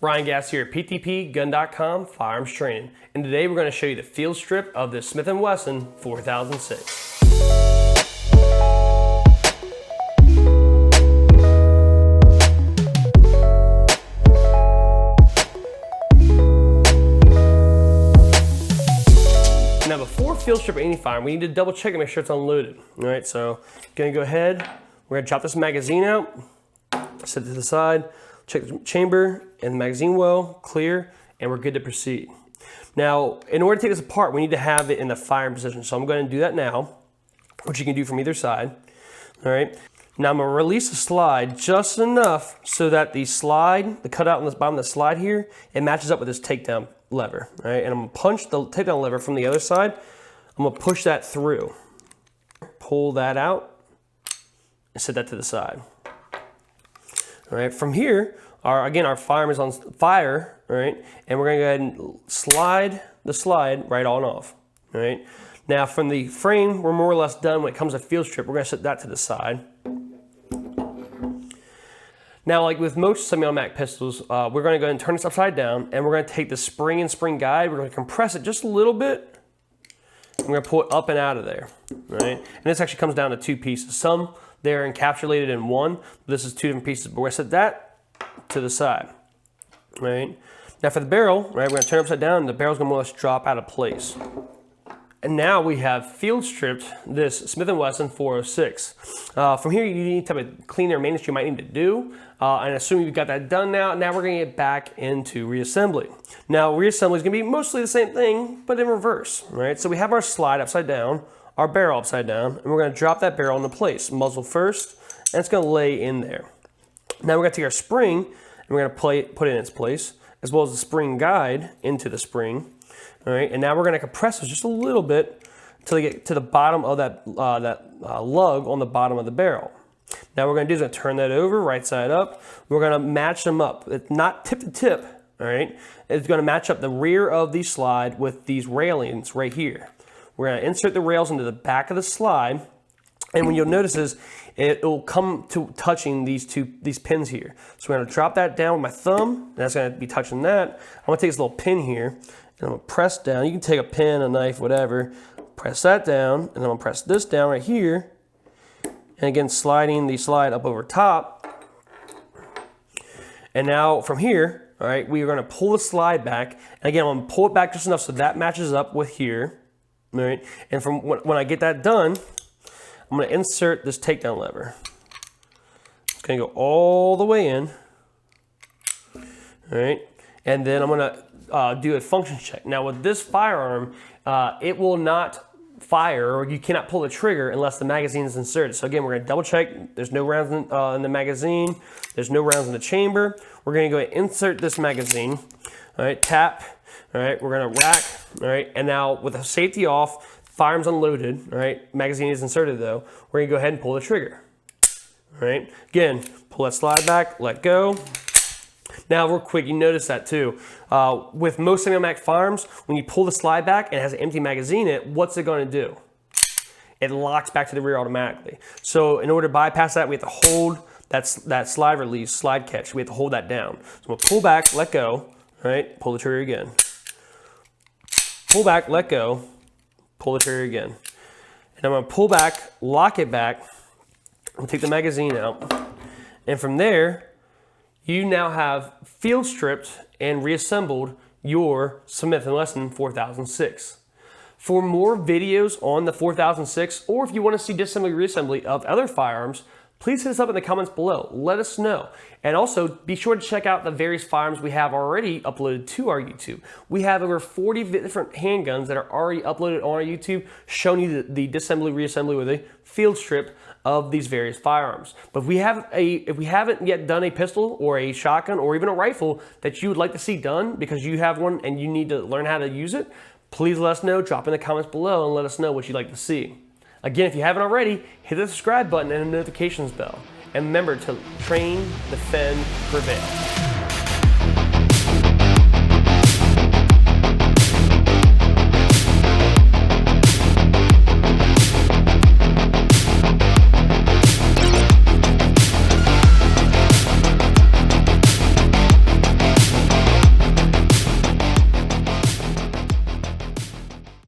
Ryan Gass here at PTPGun.com Firearms Training, and today we're going to show you the field strip of the Smith Wesson 4006. Now before field strip any firearm, we need to double check and make sure it's unloaded. All right, so going to go ahead, we're going to chop this magazine out, set it to the side, check the chamber and the magazine well, clear, and we're good to proceed. Now, in order to take this apart, we need to have it in the firing position. So I'm going to do that now, which you can do from either side. All right. Now I'm going to release the slide just enough so that the slide, the cutout on the bottom of the slide here, it matches up with this takedown lever. All right. And I'm going to punch the takedown lever from the other side. I'm going to push that through. Pull that out and set that to the side. All right, from here, our firearm is on fire, all right, and we're gonna go ahead and slide the slide right on off, all right. Now from the frame, we're more or less done when it comes to field strip. We're gonna set that to the side. Now, like with most semi-automatic pistols, we're gonna go ahead and turn this upside down, and we're gonna take the spring and spring guide, we're gonna compress it just a little bit, and we're gonna pull it up and out of there, right. And this actually comes down to two pieces. Some they're encapsulated in one. This is two different pieces, but we're gonna set that to the side, right? Now for the barrel, right, we're gonna turn it upside down and the barrel's gonna more or less drop out of place. And now we have field stripped this Smith & Wesson 406. From here, you need to have a cleaner maintenance you might need to do. And assuming you've got that done now we're gonna get back into reassembly. Now reassembly is gonna be mostly the same thing, but in reverse, right? So we have our slide upside down, our barrel upside down, and we're gonna drop that barrel into place, muzzle first, and it's gonna lay in there. Now we're gonna take our spring, and we're gonna put it in its place, as well as the spring guide into the spring. All right, and now we're gonna compress this just a little bit until they get to the bottom of that lug on the bottom of the barrel. Now what we're gonna do is gonna turn that over, right side up. We're gonna match them up. It's not tip to tip, all right? It's gonna match up the rear of the slide with these railings right here. We're gonna insert the rails into the back of the slide, and what you'll notice is it will come to touching these pins here. So we're gonna drop that down with my thumb, and that's gonna be touching that. I'm gonna take this little pin here, and I'm gonna press down. You can take a pin, a knife, whatever. Press that down, and I'm gonna press this down right here, and again sliding the slide up over top. And now from here, all right, we are gonna pull the slide back, and again I'm gonna pull it back just enough so that matches up with here. All right, and from when I get that done, I'm going to insert this takedown lever. It's going to go all the way in. All right, and then I'm going to do a function check. Now with this firearm, it will not fire, or you cannot pull the trigger unless the magazine is inserted. So again, we're going to double check. There's no rounds in the magazine. There's no rounds in the chamber. We're going to go ahead and insert this magazine. All right, tap. All right, we're gonna rack, all right, and now with the safety off, firearms unloaded, all right, magazine is inserted though, we're gonna go ahead and pull the trigger, all right. Again, pull that slide back, let go. Now real quick, you notice that too. With most semi-automatic firearms, when you pull the slide back and it has an empty magazine in it, what's it gonna do? It locks back to the rear automatically. So in order to bypass that, we have to hold that slide release, slide catch, we have to hold that down. So we'll pull back, let go, all right, pull the trigger again. Pull back, let go, pull the trigger again. And I'm gonna pull back, lock it back, and take the magazine out. And from there, you now have field stripped and reassembled your Smith & Wesson 4006. For more videos on the 4006, or if you wanna see disassembly reassembly of other firearms, please hit us up in the comments below. Let us know. And also be sure to check out the various firearms we have already uploaded to our YouTube. We have over 40 different handguns that are already uploaded on our YouTube, showing you the disassembly, reassembly, or the field strip of these various firearms. But if we haven't yet done a pistol or a shotgun or even a rifle that you would like to see done because you have one and you need to learn how to use it, please let us know. Drop in the comments below and let us know what you'd like to see. Again, if you haven't already, hit the subscribe button and the notifications bell. And remember to train, defend, prevail.